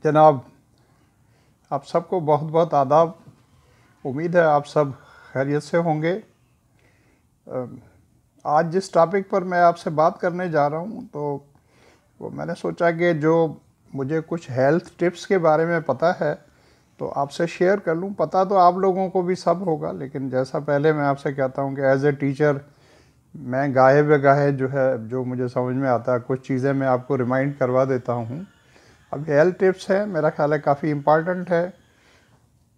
जनाब, आप सबको बहुत बहुत आदाब। उम्मीद है आप सब खैरियत से होंगे। आज जिस टॉपिक पर मैं आपसे बात करने जा रहा हूँ तो वो मैंने सोचा कि जो मुझे कुछ हेल्थ टिप्स के बारे में पता है तो आपसे शेयर कर लूँ। पता तो आप लोगों को भी सब होगा, लेकिन जैसा पहले मैं आपसे कहता हूँ कि एज ए टीचर मैं गाहे बेगाहे जो मुझे समझ में आता है कुछ चीज़ें मैं आपको रिमाइंड करवा देता हूँ। अब हेल्थ टिप्स है, मेरा ख्याल है काफ़ी इम्पॉर्टेंट है।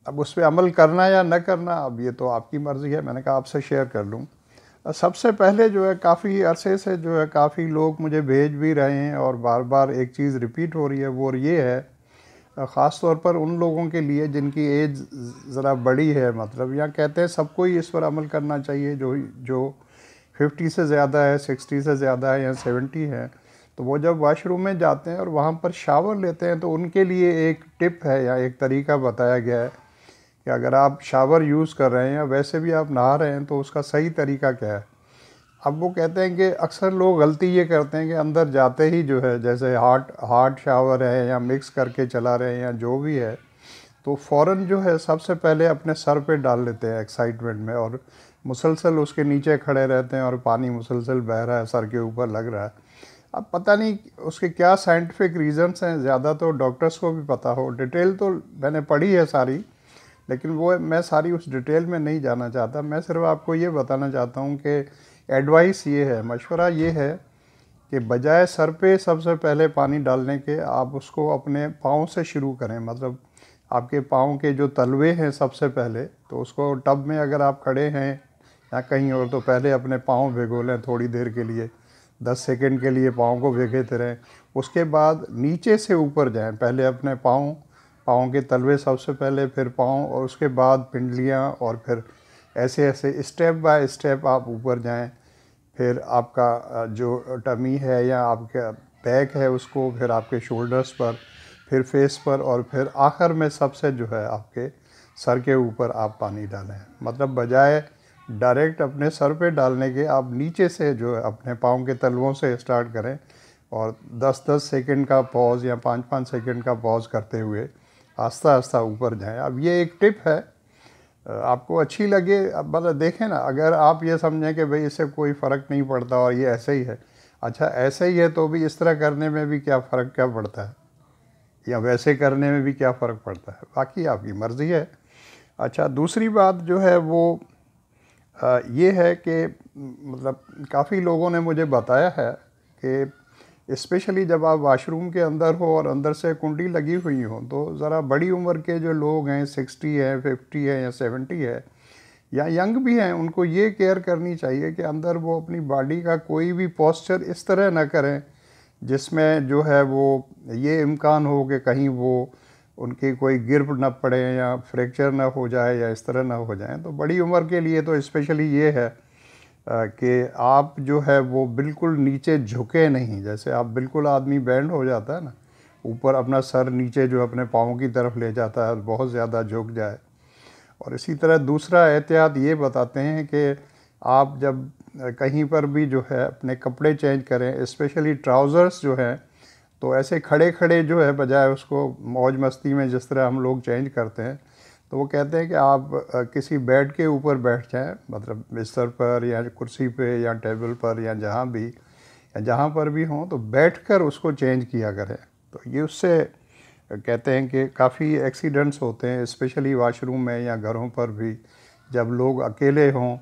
अब उस पर अमल करना या न करना अब ये तो आपकी मर्ज़ी है, मैंने कहा आपसे शेयर कर लूँ। सबसे पहले काफ़ी अरसे से काफ़ी लोग मुझे भेज भी रहे हैं और बार बार एक चीज़ रिपीट हो रही है, वो ये है ख़ास तौर पर उन लोगों के लिए जिनकी एज ज़रा बड़ी है, मतलब या कहते हैं सबको ही इस पर अमल करना चाहिए जो जो 50 से ज़्यादा है, 60 से ज़्यादा है या 70 है। तो वो जब वॉशरूम में जाते हैं और वहाँ पर शावर लेते हैं तो उनके लिए एक टिप है या एक तरीका बताया गया है कि अगर आप शावर यूज़ कर रहे हैं या वैसे भी आप नहा रहे हैं तो उसका सही तरीका क्या है। अब वो कहते हैं कि अक्सर लोग गलती ये करते हैं कि अंदर जाते ही जैसे हार्ड शावर है या मिक्स करके चला रहे हैं या जो भी है, तो फ़ौरन सबसे पहले अपने सर पे डाल लेते हैं एक्साइटमेंट में और मुसलसल उसके नीचे खड़े रहते हैं और पानी मुसलसल बह रहा है, सर के ऊपर लग रहा है। अब पता नहीं उसके क्या साइंटिफिक रीज़न्स हैं, ज़्यादा तो डॉक्टर्स को भी पता हो। डिटेल तो मैंने पढ़ी है सारी, लेकिन वो मैं सारी उस डिटेल में नहीं जाना चाहता। मैं सिर्फ आपको ये बताना चाहता हूँ कि एडवाइस ये है, मशवरा ये है कि बजाय सर पे सबसे पहले पानी डालने के आप उसको अपने पाँव से शुरू करें। मतलब आपके पाँव के जो तलवे हैं सबसे पहले, तो उसको टब में अगर आप खड़े हैं या कहीं और तो पहले अपने पाँव भिगो लें थोड़ी देर के लिए, 10 सेकंड के लिए पाँव को भिगोते रहें। उसके बाद नीचे से ऊपर जाएं, पहले अपने पाँव के तलवे सबसे पहले, फिर पाँव और उसके बाद पिंडलियाँ, और फिर ऐसे ऐसे स्टेप बाय स्टेप आप ऊपर जाएं। फिर आपका जो टमी है या आपका बैक है उसको, फिर आपके शोल्डर्स पर, फिर फेस पर, और फिर आखिर में सबसे आपके सर के ऊपर आप पानी डालें। मतलब बजाय डायरेक्ट अपने सर पे डालने के आप नीचे से अपने पाँव के तलवों से स्टार्ट करें और 10-10 सेकंड का पॉज या 5-5 सेकंड का पॉज करते हुए आस्ता आस्ता ऊपर जाएं। अब ये एक टिप है, आपको अच्छी लगे। अब मतलब देखें ना, अगर आप ये समझें कि भाई इससे कोई फ़र्क नहीं पड़ता और ये ऐसे ही है, अच्छा ऐसे ही है तो भी इस तरह करने में भी क्या फ़र्क क्या पड़ता है, या वैसे करने में भी क्या फ़र्क पड़ता है, बाकी आपकी मर्ज़ी है। अच्छा, दूसरी बात वो ये है कि मतलब काफ़ी लोगों ने मुझे बताया है कि स्पेशली जब आप वाशरूम के अंदर हो और अंदर से कुंडी लगी हुई हो, तो ज़रा बड़ी उम्र के जो लोग हैं, 60 है, 50 है या 70 है या यंग भी हैं, उनको ये केयर करनी चाहिए कि अंदर वो अपनी बॉडी का कोई भी पोस्चर इस तरह ना करें जिसमें वो ये इम्कान हो कि कहीं वो उनकी कोई गिर न पड़े या फ्रैक्चर ना हो जाए या इस तरह ना हो जाए। तो बड़ी उम्र के लिए तो स्पेशली ये है कि आप वो बिल्कुल नीचे झुके नहीं। जैसे आप बिल्कुल आदमी बैंड हो जाता है ना, ऊपर अपना सर नीचे अपने पाँव की तरफ ले जाता है, बहुत ज़्यादा झुक जाए। और इसी तरह दूसरा एहतियात ये बताते हैं कि आप जब कहीं पर भी अपने कपड़े चेंज करें, स्पेशली ट्राउज़र्स हैं, तो ऐसे खड़े खड़े बजाय उसको मौज मस्ती में जिस तरह हम लोग चेंज करते हैं, तो वो कहते हैं कि आप किसी बेड के ऊपर बैठ जाएं, मतलब बिस्तर पर या कुर्सी पे या टेबल पर या जहाँ पर भी हों, तो बैठकर उसको चेंज किया करें। तो ये उससे कहते हैं कि काफ़ी एक्सीडेंट्स होते हैं, स्पेशली वॉशरूम में या घरों पर भी जब लोग अकेले हों,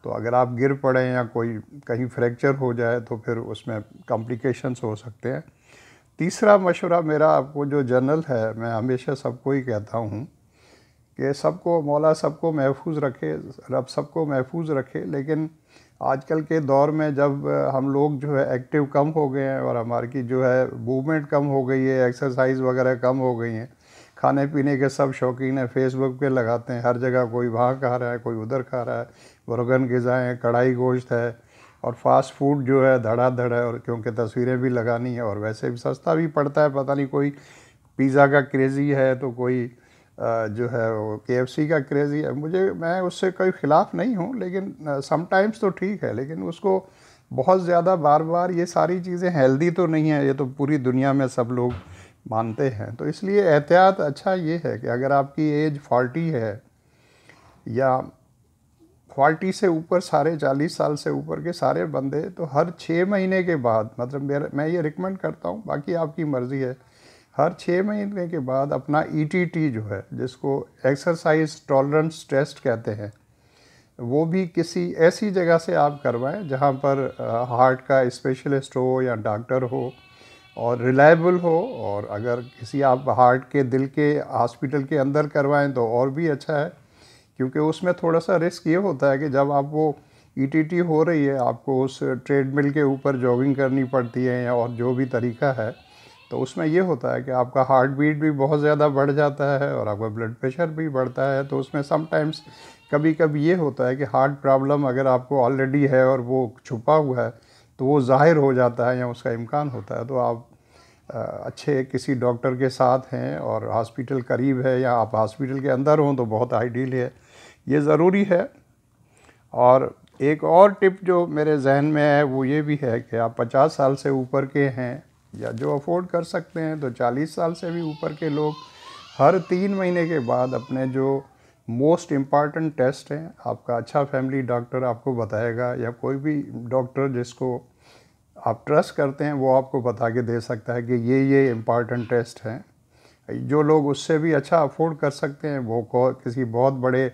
तो अगर आप गिर पड़ें या कोई कहीं फ्रैक्चर हो जाए तो फिर उसमें कॉम्प्लिकेशंस हो सकते हैं। तीसरा मशवरा मेरा आपको जो जनरल है, मैं हमेशा सबको ही कहता हूँ कि सबको मौला सबको महफूज रखे, रब सबको महफूज रखे। लेकिन आजकल के दौर में जब हम लोग एक्टिव कम हो गए हैं और हमारी मूवमेंट कम हो गई है, एक्सरसाइज वगैरह कम हो गई हैं, खाने पीने के सब शौकीन हैं, फेसबुक पे लगाते हैं हर जगह, कोई वहाँ खा रहा है, कोई उधर खा रहा है, मुर्गन ग़िज़ाएँ हैं, कढ़ाई गोश्त है और फास्ट फूड धड़ाधड़ है, और क्योंकि तस्वीरें भी लगानी है और वैसे भी सस्ता भी पड़ता है। पता नहीं कोई पिज़्ज़ा का क्रेज़ी है तो कोई वो KFC का क्रेज़ी है। मैं उससे कोई ख़िलाफ़ नहीं हूँ, लेकिन समटाइम्स तो ठीक है, लेकिन उसको बहुत ज़्यादा बार बार ये सारी चीज़ें हेल्दी तो नहीं है। ये तो पूरी दुनिया में सब लोग मानते हैं। तो इसलिए एहतियात अच्छा ये है कि अगर आपकी एज 40 है या 40 से ऊपर, सारे 40 साल से ऊपर के सारे बंदे, तो हर 6 महीने के बाद, मतलब मैं ये रिकमेंड करता हूँ, बाकी आपकी मर्ज़ी है, हर 6 महीने के बाद अपना ईटीटी जो है, जिसको एक्सरसाइज टॉलरेंस टेस्ट कहते हैं, वो भी किसी ऐसी जगह से आप करवाएं जहाँ पर हार्ट का स्पेशलिस्ट हो या डॉक्टर हो और रिलायबल हो। और अगर किसी आप हार्ट के, दिल के हॉस्पिटल के अंदर करवाएं तो और भी अच्छा है, क्योंकि उसमें थोड़ा सा रिस्क ये होता है कि जब आप वो ईटीटी हो रही है, आपको उस ट्रेडमिल के ऊपर जॉगिंग करनी पड़ती है या और जो भी तरीका है, तो उसमें ये होता है कि आपका हार्ट बीट भी बहुत ज़्यादा बढ़ जाता है और आपका ब्लड प्रेशर भी बढ़ता है। तो उसमें समटाइम्स कभी कभी ये होता है कि हार्ट प्रॉब्लम अगर आपको ऑलरेडी है और वो छुपा हुआ है तो वो ज़ाहिर हो जाता है या उसका इम्कान होता है। तो आप अच्छे किसी डॉक्टर के साथ हैं और हॉस्पिटल करीब है या आप हॉस्पिटल के अंदर हों तो बहुत आइडियल है, ये ज़रूरी है। और एक और टिप जो मेरे जहन में है वो ये भी है कि आप 50 साल से ऊपर के हैं या जो अफोर्ड कर सकते हैं, तो 40 साल से भी ऊपर के लोग हर 3 महीने के बाद अपने जो मोस्ट इम्पॉर्टेंट टेस्ट हैं, आपका अच्छा फैमिली डॉक्टर आपको बताएगा या कोई भी डॉक्टर जिसको आप ट्रस्ट करते हैं वो आपको बता के दे सकता है कि ये इम्पॉर्टेंट टेस्ट हैं। जो लोग उससे भी अच्छा अफोर्ड कर सकते हैं वो किसी बहुत बड़े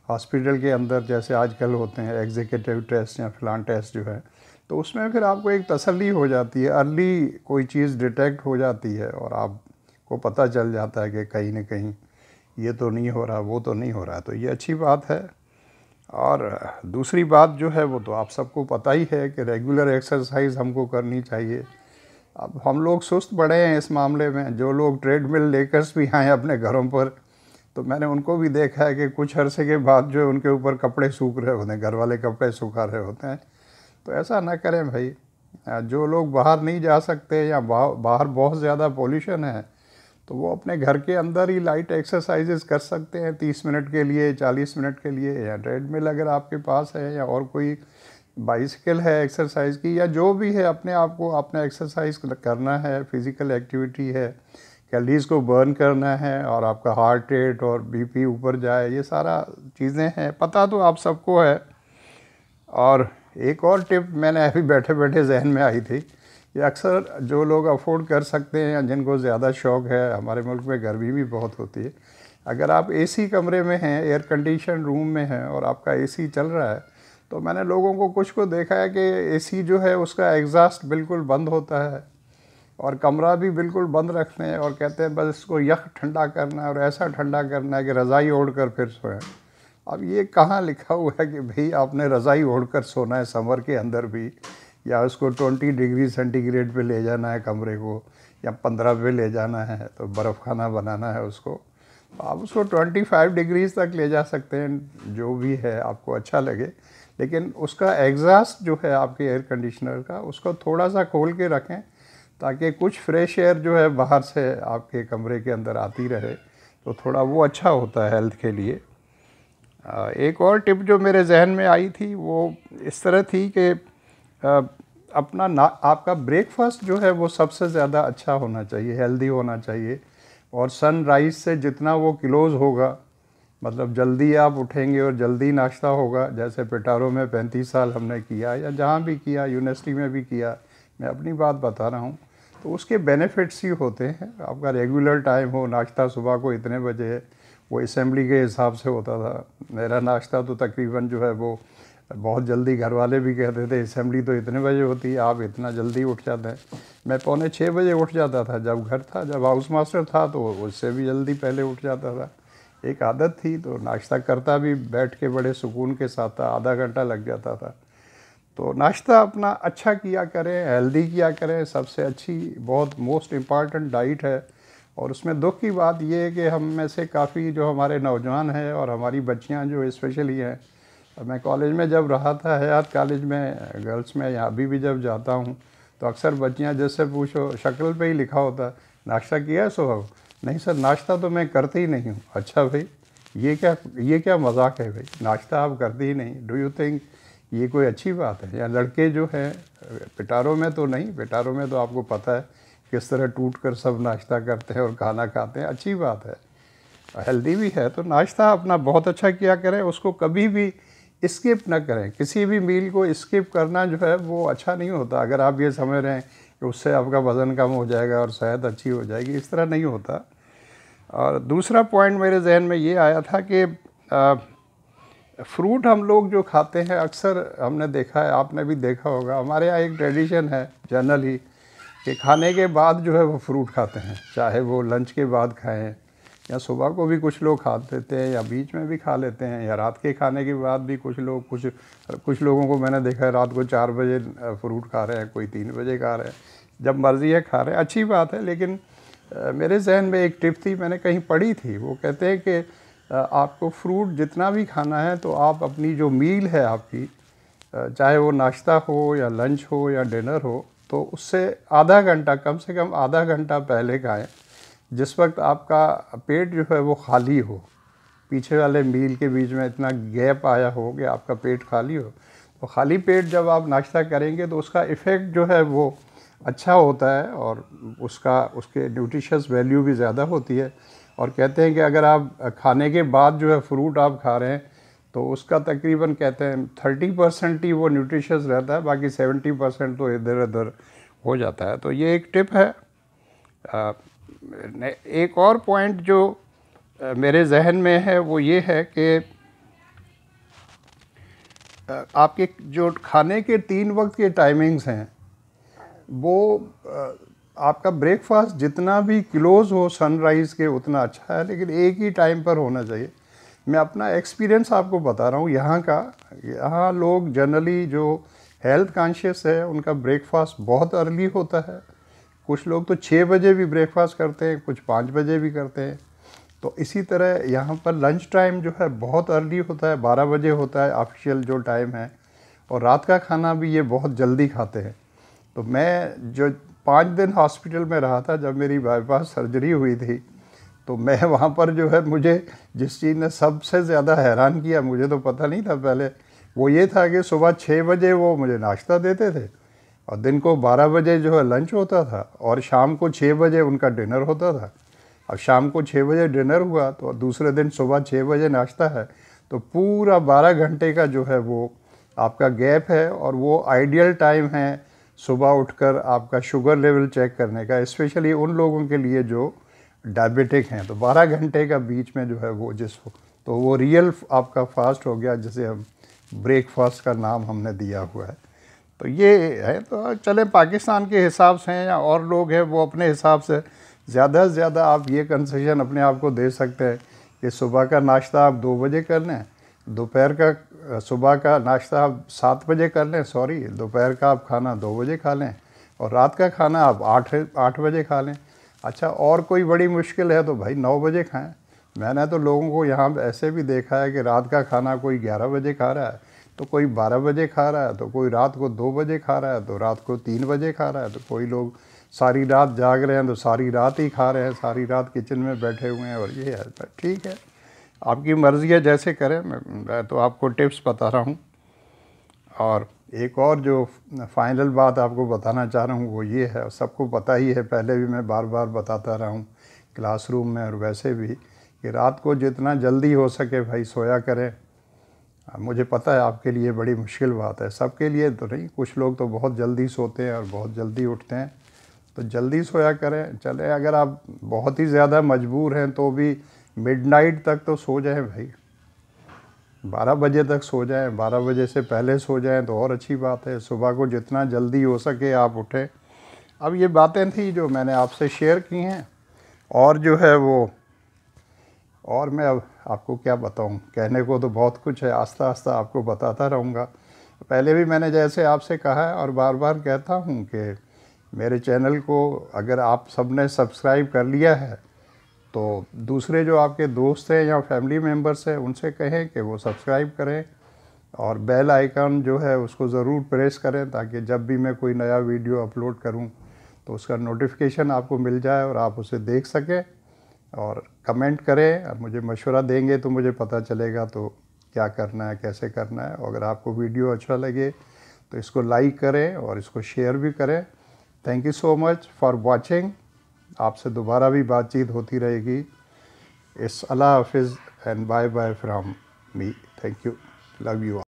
हॉस्पिटल के अंदर, जैसे आजकल होते हैं एग्जीक्यूटिव टेस्ट या फिलान टेस्ट जो है, तो उसमें फिर आपको एक तसल्ली हो जाती है, अर्ली कोई चीज़ डिटेक्ट हो जाती है और आपको पता चल जाता है कि कहीं ना कहीं ये तो नहीं हो रहा, वो तो नहीं हो रहा। तो ये अच्छी बात है। और दूसरी बात जो है वो तो आप सबको पता ही है कि रेगुलर एक्सरसाइज हमको करनी चाहिए। अब हम लोग सुस्त पड़े हैं इस मामले में। जो लोग ट्रेडमिल लेकर भी आए अपने घरों पर, तो मैंने उनको भी देखा है कि कुछ अरसे के बाद जो उनके ऊपर कपड़े सूख रहे होते हैं, घर वाले कपड़े सुखा रहे होते हैं। तो ऐसा ना करें भाई। जो लोग बाहर नहीं जा सकते या बाहर बहुत ज़्यादा पोल्यूशन है, तो वो अपने घर के अंदर ही लाइट एक्सरसाइजेस कर सकते हैं 30 मिनट के लिए, 40 मिनट के लिए। या ट्रेडमिल अगर आपके पास है या और कोई बाइसिकल है एक्सरसाइज की, या जो भी है, अपने आप को अपना एक्सरसाइज करना है, फिज़िकल एक्टिविटी है, कैलोरीज को बर्न करना है और आपका हार्ट रेट और बीपी ऊपर जाए, ये सारा चीज़ें हैं, पता तो आप सबको है। और एक और टिप मैंने अभी बैठे बैठे जहन में आई थी कि अक्सर जो लोग अफोर्ड कर सकते हैं या जिनको ज़्यादा शौक़ है, हमारे मुल्क में गर्मी भी बहुत होती है, अगर आप एसी कमरे में हैं, एयर कंडीशन रूम में हैं और आपका एसी चल रहा है, तो मैंने लोगों को कुछ को देखा है कि एसी जो है उसका एग्जॉस्ट बिल्कुल बंद होता है और कमरा भी बिल्कुल बंद रखते हैं और कहते हैं बस इसको यख ठंडा करना है और ऐसा ठंडा करना है कि रज़ाई ओढ़ कर फिर सोएं। अब ये कहाँ लिखा हुआ है कि भाई आपने रज़ाई ओढ़ कर सोना है समर के अंदर भी, या उसको 20 डिग्री सेंटीग्रेड पे ले जाना है कमरे को, या 15 पे ले जाना है, तो बर्फ़ खाना बनाना है उसको, तो आप उसको 25 डिग्रीज तक ले जा सकते हैं, जो भी है आपको अच्छा लगे। लेकिन उसका एग्जॉस्ट जो है आपके एयर कंडीशनर का, उसको थोड़ा सा खोल के रखें ताकि कुछ फ्रेश एयर जो है बाहर से आपके कमरे के अंदर आती रहे, तो थोड़ा वो अच्छा होता है हेल्थ के लिए। एक और टिप जो मेरे जहन में आई थी वो इस तरह थी कि आपका ब्रेकफास्ट जो है वो सबसे ज़्यादा अच्छा होना चाहिए, हेल्दी होना चाहिए, और सनराइज़ से जितना वो क्लोज़ होगा, मतलब जल्दी आप उठेंगे और जल्दी नाश्ता होगा, जैसे पिटारो में 35 साल हमने किया या जहाँ भी किया, यूनिवर्सिटी में भी किया, मैं अपनी बात बता रहा हूँ, तो उसके बेनिफिट्स ही होते हैं। आपका रेगुलर टाइम हो, नाश्ता सुबह को इतने बजे है, वो असेंबली के हिसाब से होता था। मेरा नाश्ता तो तकरीबन जो है वो बहुत जल्दी, घर वाले भी कहते थे असेंबली तो इतने बजे होती है, आप इतना जल्दी उठ जाते हैं। मैं 5:45 बजे उठ जाता था जब घर था, जब हाउस मास्टर था तो उससे भी जल्दी पहले उठ जाता था। एक आदत थी, तो नाश्ता करता भी बैठ के बड़े सुकून के साथ था, आधा घंटा लग जाता था। तो नाश्ता अपना अच्छा किया करें, हेल्दी किया करें, सबसे अच्छी, बहुत मोस्ट इम्पॉर्टेंट डाइट है। और उसमें दुख की बात यह है कि हम में से काफ़ी जो हमारे नौजवान हैं और हमारी बच्चियां जो स्पेशली हैं, मैं कॉलेज में जब रहा था, हयात कॉलेज में गर्ल्स में, या अभी भी जब जाता हूँ, तो अक्सर बच्चियाँ जैसे पूछो, शक्ल पे ही लिखा होता है नाश्ता किया है सुबह? नहीं सर, नाश्ता तो मैं करती ही नहीं हूँ। अच्छा भाई, ये क्या मजाक है भाई, नाश्ता आप करती ही नहीं? डू यू थिंक ये कोई अच्छी बात है? या लड़के जो हैं, पिटारो में तो नहीं, पिटारो में तो आपको पता है किस तरह टूट कर सब नाश्ता करते हैं और खाना खाते हैं, अच्छी बात है, हेल्दी भी है। तो नाश्ता अपना बहुत अच्छा किया करें, उसको कभी भी स्किप ना करें। किसी भी मील को स्किप करना जो है वो अच्छा नहीं होता। अगर आप ये समझ रहे हैं कि उससे आपका वज़न कम हो जाएगा और सेहत अच्छी हो जाएगी, इस तरह नहीं होता। और दूसरा पॉइंट मेरे जहन में ये आया था कि फ्रूट हम लोग जो खाते हैं, अक्सर हमने देखा है, आपने भी देखा होगा, हमारे यहाँ एक ट्रेडिशन है जनरली कि खाने के बाद जो है वो फ्रूट खाते हैं, चाहे वो लंच के बाद खाएं या सुबह को भी कुछ लोग खा लेते हैं या बीच में भी खा लेते हैं या रात के खाने के बाद भी कुछ लोग, कुछ लोगों को मैंने देखा है रात को 4 बजे फ्रूट खा रहे हैं, कोई 3 बजे खा रहे हैं, जब मर्ज़ी है खा रहे हैं, अच्छी बात है। लेकिन मेरे जहन में एक टिप थी, मैंने कहीं पढ़ी थी, वो कहते हैं कि आपको फ्रूट जितना भी खाना है तो आप अपनी जो मील है आपकी, चाहे वो नाश्ता हो या लंच हो या डिनर हो, तो उससे आधा घंटा, कम से कम आधा घंटा पहले खाएं, जिस वक्त आपका पेट जो है वो खाली हो, पीछे वाले मील के बीच में इतना गैप आया हो कि आपका पेट खाली हो। तो खाली पेट जब आप नाश्ता करेंगे तो उसका इफ़ेक्ट जो है वो अच्छा होता है और उसके न्यूट्रिशियस वैल्यू भी ज़्यादा होती है। और कहते हैं कि अगर आप खाने के बाद जो है फ्रूट आप खा रहे हैं तो उसका तकरीबन कहते हैं 30% ही वो न्यूट्रिशियस रहता है, बाकी 70% तो इधर उधर हो जाता है। तो ये एक टिप है। एक और पॉइंट जो मेरे जहन में है वो ये है कि आपके जो खाने के 3 वक्त के टाइमिंग्स हैं वो आपका ब्रेकफास्ट जितना भी क्लोज़ हो सनराइज़ के उतना अच्छा है, लेकिन एक ही टाइम पर होना चाहिए। मैं अपना एक्सपीरियंस आपको बता रहा हूँ यहाँ का। यहाँ लोग जनरली जो हेल्थ कॉन्शियस है उनका ब्रेकफास्ट बहुत अर्ली होता है। कुछ लोग तो 6 बजे भी ब्रेकफास्ट करते हैं, कुछ 5 बजे भी करते हैं। तो इसी तरह यहाँ पर लंच टाइम जो है बहुत अर्ली होता है, 12 बजे होता है ऑफिशियल जो टाइम है। और रात का खाना भी ये बहुत जल्दी खाते हैं। तो मैं जो 5 दिन हॉस्पिटल में रहा था, जब मेरी बाईपास सर्जरी हुई थी, तो मैं वहाँ पर जो है, मुझे जिस चीज़ ने सबसे ज़्यादा हैरान किया, मुझे तो पता नहीं था पहले, वो ये था कि सुबह 6 बजे वो मुझे नाश्ता देते थे और दिन को 12 बजे जो है लंच होता था और शाम को 6 बजे उनका डिनर होता था। अब शाम को 6 बजे डिनर हुआ तो दूसरे दिन सुबह 6 बजे नाश्ता है, तो पूरा 12 घंटे का जो है वो आपका गैप है। और वो आइडियल टाइम है सुबह उठकर आपका शुगर लेवल चेक करने का, स्पेशली उन लोगों के लिए जो डायबिटिक हैं। तो 12 घंटे का बीच में जो है वो तो वो रियल आपका फास्ट हो गया, जिसे हम ब्रेकफास्ट का नाम हमने दिया हुआ है। तो ये है। तो चले पाकिस्तान के हिसाब से हैं या और लोग हैं वो अपने हिसाब से ज़्यादा से ज़्यादा आप ये कंसेशन अपने आप को दे सकते हैं कि सुबह का नाश्ता आप 2 बजे कर लें, दोपहर का सुबह का नाश्ता आप 7 बजे कर लें, दोपहर का आप खाना 2 बजे खा लें और रात का खाना आप 8 बजे खा लें। अच्छा, और कोई बड़ी मुश्किल है तो भाई 9 बजे खाएं। मैंने तो लोगों को यहाँ ऐसे भी देखा है कि रात का खाना कोई 11 बजे खा रहा है, तो कोई 12 बजे खा रहा है, तो कोई रात को 2 बजे खा रहा है, तो रात को 3 बजे खा रहा है, तो कोई लोग सारी रात जाग रहे हैं तो सारी रात ही खा रहे हैं, सारी रात किचन में बैठे हुए हैं। और ये है, ठीक है, आपकी मर्ज़ी है, जैसे करें। मैं तो आपको टिप्स बता रहा हूँ। और एक और जो फाइनल बात आपको बताना चाह रहा हूँ वो ये है, सबको पता ही है, पहले भी मैं बार बार बताता रहा हूँ क्लासरूम में और वैसे भी, कि रात को जितना जल्दी हो सके भाई सोया करें। मुझे पता है आपके लिए बड़ी मुश्किल बात है, सबके लिए तो नहीं, कुछ लोग तो बहुत जल्दी सोते हैं और बहुत जल्दी उठते हैं, तो जल्दी सोया करें। चले, अगर आप बहुत ही ज़्यादा मजबूर हैं तो भी मिडनाइट तक तो सो जाएं भाई, 12 बजे तक सो जाएं, 12 बजे से पहले सो जाएं तो और अच्छी बात है। सुबह को जितना जल्दी हो सके आप उठें। अब ये बातें थी जो मैंने आपसे शेयर की हैं, और जो है वो, और मैं अब आपको क्या बताऊं, कहने को तो बहुत कुछ है, आस्ता आस्ता आपको बताता रहूँगा। पहले भी मैंने जैसे आपसे कहा है और बार बार कहता हूं कि मेरे चैनल को अगर आप सब ने सब्सक्राइब कर लिया है तो दूसरे जो आपके दोस्त हैं या फैमिली मेम्बर्स हैं उनसे कहें कि वो सब्सक्राइब करें और बेल आइकन जो है उसको ज़रूर प्रेस करें, ताकि जब भी मैं कोई नया वीडियो अपलोड करूं तो उसका नोटिफिकेशन आपको मिल जाए और आप उसे देख सकें। और कमेंट करें और मुझे मशवरा देंगे तो मुझे पता चलेगा तो क्या करना है, कैसे करना है। और अगर आपको वीडियो अच्छा लगे तो इसको लाइक करें और इसको शेयर भी करें, thank you so much for watching. आपसे दोबारा भी बातचीत होती रहेगी। इस अल्लाह हाफिज़ and bye bye from me. Thank you, love you.